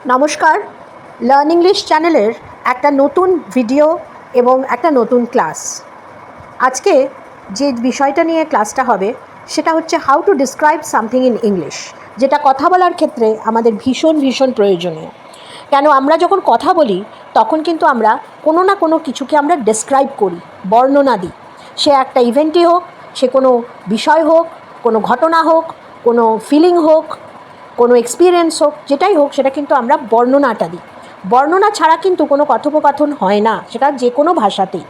নমস্কার, learn English চ্যানেলের একটা নতুন ভিডিও এবং একটা নতুন ক্লাস। আজকে যে বিষয়টা নিয়ে ক্লাসটা হবে সেটা হচ্ছে how to describe something in English, যেটা কথা বলার ক্ষেত্রে আমাদের ভীষণ ভীষণ প্রয়োজনীয়। কেন আমরা যখন কথা বলি তখন কিন্তু আমরা কোনো না কোনো কিছুকে আমরা ডেসক্রাইব করি, বর্ণনা দিই। সে একটা ইভেন্টই হোক, সে কোনো বিষয় হোক, কোনো ঘটনা হোক, কোনো ফিলিং হোক, কোনো এক্সপিরিয়েন্স হোক, যেটাই হোক সেটা কিন্তু আমরা বর্ণনাটা দিই। বর্ণনা ছাড়া কিন্তু কোনো কথোপকথন হয় না, সেটা যে কোনো ভাষাতেই।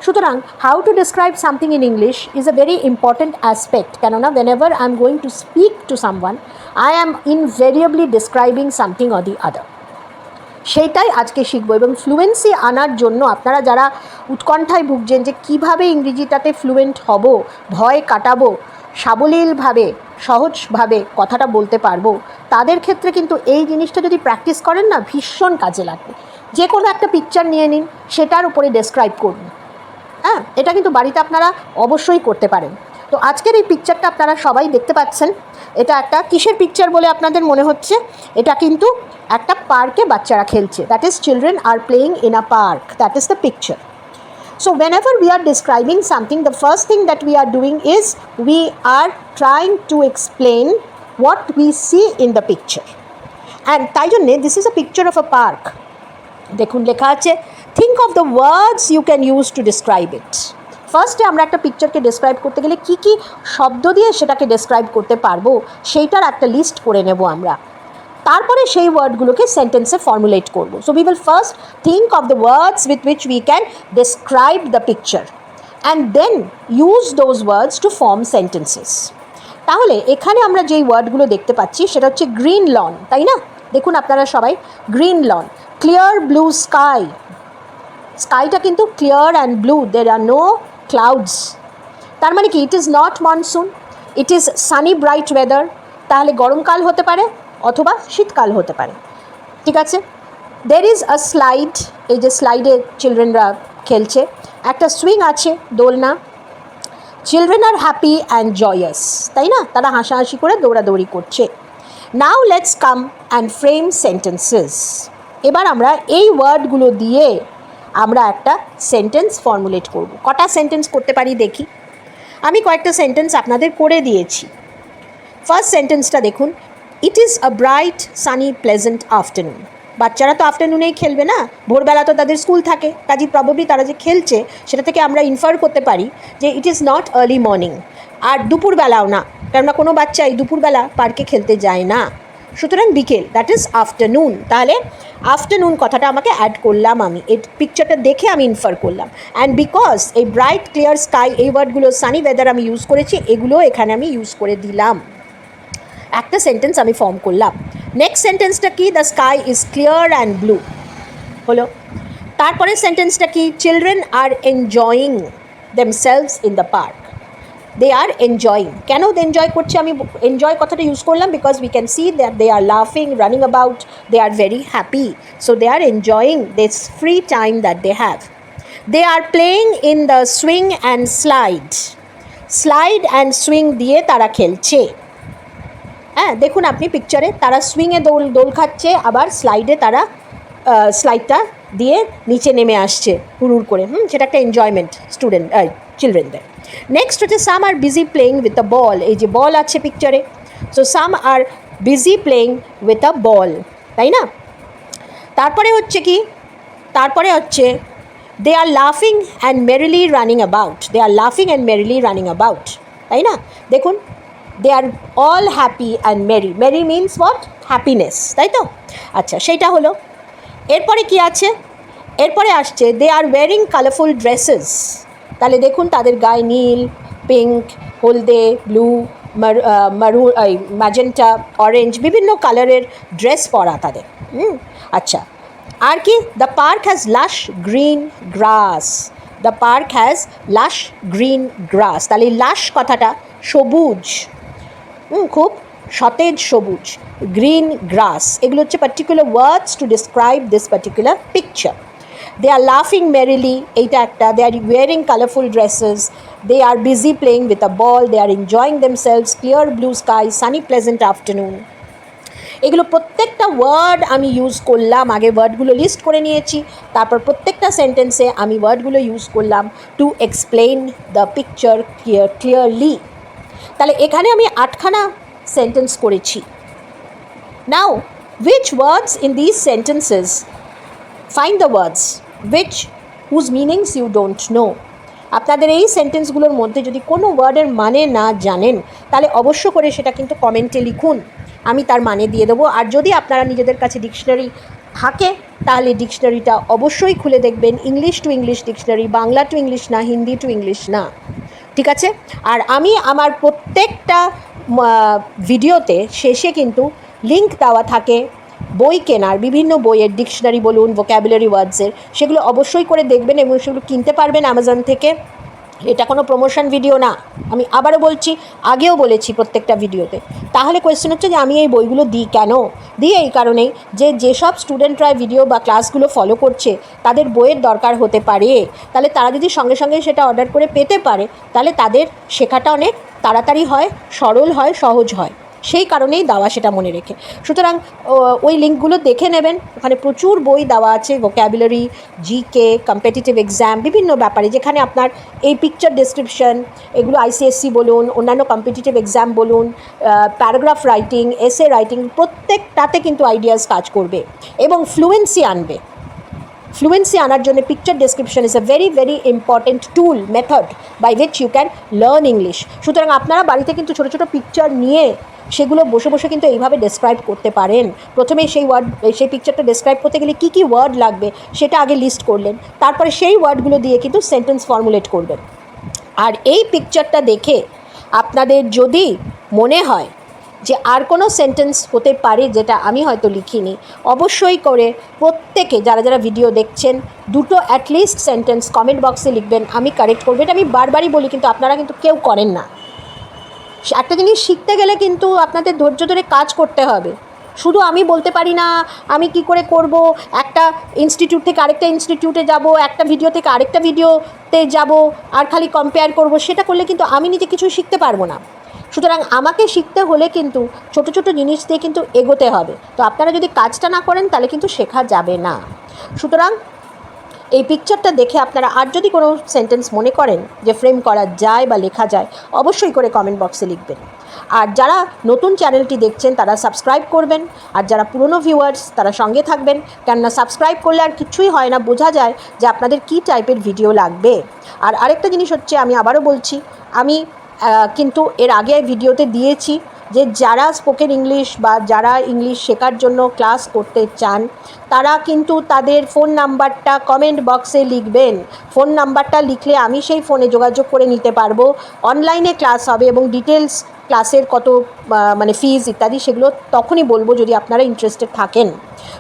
সুতরাং how to describe something in English is a very important aspect. কেননা whenever I am going to speak to someone, I am invariably describing something or the other. সেইটাই আজকে শিখবো। এবং ফ্লুয়েন্সি আনার জন্য আপনারা যারা উৎকণ্ঠায় ভুগছেন যে কীভাবে ইংরেজিটাতে ফ্লুয়েন্ট হব, ভয় কাটাবো, সাবলীলভাবে সহজভাবে কথাটা বলতে পারবো, তাদের ক্ষেত্রে কিন্তু এই জিনিসটা যদি প্র্যাকটিস করেন না, ভীষণ কাজে লাগবে। যে কোনো একটা পিকচার নিয়ে নিন, সেটার উপরে ডেসক্রাইব করুন। হ্যাঁ, এটা কিন্তু বাড়িতে আপনারা অবশ্যই করতে পারেন। তো আজকের এই পিকচারটা আপনারা সবাই দেখতে পাচ্ছেন। এটা একটা কিসের পিকচার বলে আপনাদের মনে হচ্ছে? এটা কিন্তু একটা পার্কে বাচ্চারা খেলছে। That is children are playing in a park, that is the picture. So whenever we are describing something, the first thing that we are doing is we are trying to explain what we see in the picture. And তাই জন্যে this is a picture of a park. দেখুন লেখা আছে think of the words you can use to describe it. ফার্স্টে আমরা একটা পিকচারকে describe করতে গেলে কী কী শব্দ দিয়ে সেটাকে ডেসক্রাইব করতে পারবো সেইটার একটা লিস্ট করে নেব আমরা। তারপরে সেই ওয়ার্ডগুলোকে সেন্টেন্সে ফর্মুলেট করব। So we will first think of the words with which we can describe the picture and then use those words to form sentences. তাহলে এখানে আমরা যেই ওয়ার্ডগুলো দেখতে পাচ্ছি সেটা হচ্ছে গ্রিন লন, তাই না? দেখুন আপনারা সবাই, green lawn, clear blue sky. স্কাইটা কিন্তু clear and blue, there are no clouds. তার মানে কি? It is not monsoon, it is sunny bright weather. তাহলে গরমকাল হতে পারে অথবা শীতকাল হতে পারে, ঠিক আছে? দের ইজ আ স্লাইড, এই যে স্লাইডে চিলড্রেনরা খেলছে, একটা সুইং আছে, দোলনা। Children are happy and joyous, তাই না? তারা হাসাহাসি করে দৌড়াদৌড়ি করছে। Now let's come and frame sentences. এবার আমরা এই ওয়ার্ডগুলো দিয়ে আমরা একটা সেন্টেন্স ফর্মুলেট করব। কটা সেন্টেন্স করতে পারি দেখি। আমি কয়েকটা সেন্টেন্স আপনাদের করে দিয়েছি। ফার্স্ট সেন্টেন্সটা দেখুন, it is a bright Sunny pleasant afternoon. বাচ্চারা তো আফটারনুনেই খেলবে না, ভোরবেলা তো তাদের স্কুল থাকে, কাজেই প্রবাবলি তারা যে খেলছে সেটা থেকে আমরা ইনফার করতে পারি যে it is not early morning. আর দুপুরবেলাও না, কেননা কোনো বাচ্চাই দুপুরবেলা পার্কে খেলতে যায় না। সুতরাং বিকেল, দ্যাট ইজ আফটারনুন। তাহলে আফটারনুন কথাটা আমাকে অ্যাড করলাম, আমি এই পিকচারটা দেখে আমি ইনফার করলাম। অ্যান্ড বিকজ এই ব্রাইট ক্লিয়ার স্কাই, এই ওয়ার্ডগুলো, সানি ওয়েদার আমি ইউজ করেছি, এগুলো এখানে আমি ইউজ করে দিলাম। একটা সেন্টেন্স আমি ফর্ম করলাম। নেক্সট সেন্টেন্সটা কি? The sky is clear and blue হলো। তারপরে সেন্টেন্সটা কি? Children are enjoying themselves in the park. They are enjoying. কেন এনজয় করছে আমি এনজয় কথাটা ইউজ করলাম? Because we can see that they are লাফিং, running about, they are very happy. So they are enjoying this free time that they have. They are playing in the swing and slide. Slide and swing দিয়ে তারা খেলছে। হ্যাঁ, দেখুন আপনি পিকচারে, তারা সুইংয়ে দোল খাচ্ছে, আবার স্লাইডে তারা স্লাইডটা দিয়ে নিচে নেমে আসছে হুড়ুড় করে। সেটা একটা এনজয়মেন্ট স্টুডেন্ট চিলড্রেনদের। নেক্সট হচ্ছে some are busy playing with a ball. এই যে বল আছে পিকচারে, so some are busy playing with a ball, তাই না? তারপরে হচ্ছে কি? তারপরে হচ্ছে দে আর লাফিং and merrily running about. They are লাফিং অ্যান্ড মেরিলি রানিং অ্যাবাউট, তাই না? দেখুন, they are all happy and merry. Merry means what? Happiness, তাই তো? আচ্ছা, সেইটা হলো। এরপরে কি আছে? এরপরে আসছে দে আর ওয়ারিং কালারফুল ড্রেসেস। তাহলে দেখুন তাদের গায়ে নীল, পিঙ্ক, হলদে, ব্লু, মারুন, ম্যাজেন্টা, অরেঞ্জ, বিভিন্ন কালারের ড্রেস পরা তাদের। আচ্ছা, আর কি? দ্য পার্ক হ্যাজ লাশ green glass. The park has লাশ গ্রিন গ্রাস। তাহলে লাশ কথাটা সবুজ, খুব সতেজ সবুজ, গ্রিন গ্রাস, এগুলো হচ্ছে particular words to describe this particular picture. They are লাফিং মেরিলি, এইটা একটা। They are wearing colourful dresses. They are busy playing with a ball. They are enjoying themselves, clear blue sky, sunny pleasant afternoon. এগুলো প্রত্যেকটা word আমি use করলাম, আগে ওয়ার্ডগুলো list করে নিয়েছি, তারপর প্রত্যেকটা সেন্টেন্সে আমি ওয়ার্ডগুলো ইউজ করলাম to explain the picture clearly. তাহলে এখানে আমি 8খানা সেন্টেন্স করেছি। নাও which words in these sentences, find the words which whose meanings you don't know. আপনাদের এই সেন্টেন্সগুলোর মধ্যে যদি কোনো ওয়ার্ডের মানে না জানেন তাহলে অবশ্য করে সেটা কিন্তু কমেন্টে লিখুন, আমি তার মানে দিয়ে দেবো। আর যদি আপনারা নিজেদের কাছে ডিকশনারি থাকে তাহলে ডিকশনারিটা অবশ্যই খুলে দেখবেন, English to English dictionary, Bangla to English না, হিন্দি টু ইংলিশ না, ঠিক আছে? আর আমি আমার প্রত্যেকটা ভিডিওতে শেষে কিন্তু লিঙ্ক দেওয়া থাকে বই কেনার, বিভিন্ন বইয়ের ডিকশনারি বলুন, ভোক্যাবুলারি ওয়ার্ডসের, সেগুলো অবশ্যই করে দেখবেন এবং সেগুলো কিনতে পারবেন অ্যামাজন থেকে। এটা কোনো প্রমোশন ভিডিও না, আমি আবারও বলছি, আগেও বলেছি প্রত্যেকটা ভিডিওতে। তাহলে কোয়েশ্চেন হচ্ছে যে আমি এই বইগুলো দিই কেন? দিই এই কারণেই যে যেসব স্টুডেন্টরা ভিডিও বা ক্লাসগুলো ফলো করছে তাদের বইয়ের দরকার হতে পারে, তাহলে তারা যদি সঙ্গে সঙ্গে সেটা অর্ডার করে পেতে পারে তাহলে তাদের শেখাটা অনেক তাড়াতাড়ি হয়, সরল হয়, সহজ হয়, সেই কারণেই দেওয়া, সেটা মনে রেখে। সুতরাং ওই লিঙ্কগুলো দেখে নেবেন, ওখানে প্রচুর বই দেওয়া আছে, ভোক্যাবুলারি, জিকে, কম্পিটিটিভ এক্সাম, বিভিন্ন ব্যাপারে, যেখানে আপনার এই পিকচার ডেসক্রিপশন, এগুলো আইসিএসসি বলুন, অন্যান্য কম্পিটিটিভ এক্সাম বলুন, প্যারাগ্রাফ রাইটিং, এসে রাইটিং, প্রত্যেকটাতে কিন্তু আইডিয়াস কাজ করবে এবং ফ্লুয়েন্সি আনবে। ফ্লুয়েন্সি আনার জন্য picture description is a very very important tool, method by which you can learn English. সুতরাং আপনারা বাড়িতে কিন্তু ছোটো ছোটো পিকচার নিয়ে সেগুলো বসে বসে কিন্তু এইভাবে ডেসক্রাইব করতে পারেন। প্রথমে সেই পিকচারটা ডেসক্রাইব করতে গেলে কী কী ওয়ার্ড লাগবে সেটা আগে লিস্ট করলেন, তারপরে সেই ওয়ার্ডগুলো দিয়ে কিন্তু সেন্টেন্স ফর্মুলেট করবেন। আর এই পিকচারটা দেখে আপনাদের যদি মনে হয় যে আর কোনো সেন্টেন্স হতে পারে যেটা আমি হয়তো লিখিনি, অবশ্যই করে প্রত্যেকে যারা যারা ভিডিও দেখছেন দুটো অ্যাটলিস্ট সেন্টেন্স কমেন্ট বক্সে লিখবেন, আমি কারেক্ট করবো। এটা আমি বারবারই বলি, কিন্তু আপনারা কিন্তু কেউ করেন না। একটা জিনিস শিখতে গেলে কিন্তু আপনাদের ধৈর্য ধরে কাজ করতে হবে। শুধু আমি বলতে পারি না, আমি কি করে করব, একটা ইনস্টিটিউট থেকে আরেকটা ইনস্টিটিউটে যাব, একটা ভিডিও থেকে আরেকটা ভিডিওতে যাব, আর খালি কম্পেয়ার করব, সেটা করলে কিন্তু আমি নিজে কিছু শিখতে পারবো না। সুতরাং আমাকে শিখতে হলে কিন্তু ছোট ছোট জিনিস দিয়ে কিন্তু এগোতে হবে। তো আপনারা যদি কাজটা না করেন তাহলে কিন্তু শেখা যাবে না। সুতরাং এই পিকচারটা দেখে আপনারা আর যদি কোনো সেন্টেন্স মনে করেন যে ফ্রেম করা যায় বা লেখা যায়, অবশ্যই করে কমেন্ট বক্সে লিখবেন। আর যারা নতুন চ্যানেলটি দেখছেন তারা সাবস্ক্রাইব করবেন, আর যারা পুরনো ভিউয়ার্স তারা সঙ্গে থাকবেন, কেননা সাবস্ক্রাইব করলে আর কিছুই হয় না, বোঝা যায় যে আপনাদের কী টাইপের ভিডিও লাগবে। আর আরেকটা জিনিস হচ্ছে, আমি আবারও বলছি, আমি কিন্তু এর আগে ভিডিওতে দিয়েছি যে যারা স্পোকেন ইংলিশ বা যারা ইংলিশ শেখার জন্য ক্লাস করতে চান তারা কিন্তু তাদের ফোন নাম্বারটা কমেন্ট বক্সে লিখবেন। ফোন নাম্বারটা লিখলে আমি সেই ফোনে যোগাযোগ করে নিতে পারবো, অনলাইনে ক্লাস হবে এবং ডিটেলস ক্লাসের কত মানে ফিজ ইত্যাদি সেগুলো তখনই বলবো যদি আপনারা ইন্টারেস্টেড থাকেন।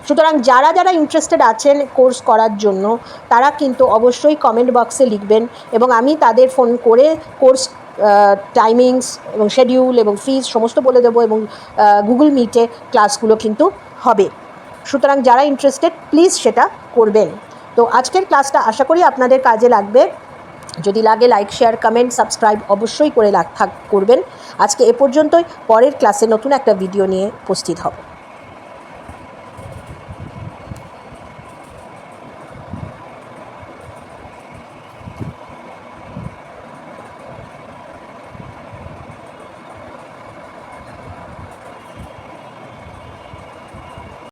সুতরাং যারা যারা ইন্টারেস্টেড আছেন কোর্স করার জন্য তারা কিন্তু অবশ্যই কমেন্ট বক্সে লিখবেন এবং আমি তাদের ফোন করে কোর্স টাইমিংস এবং শেডিউল এবং ফিজ সমস্ত বলে দেবো এবং গুগল মিটে ক্লাসগুলো কিন্তু হবে। সুতরাং যারা ইন্টারেস্টেড প্লিজ সেটা করবেন। তো আজকের ক্লাসটা আশা করি আপনাদের কাজে লাগবে। যদি লাগে লাইক, শেয়ার, কমেন্ট, সাবস্ক্রাইব অবশ্যই করে করবেন। আজকে এ পর্যন্তই, পরের ক্লাসে নতুন একটা ভিডিও নিয়ে উপস্থিত হব।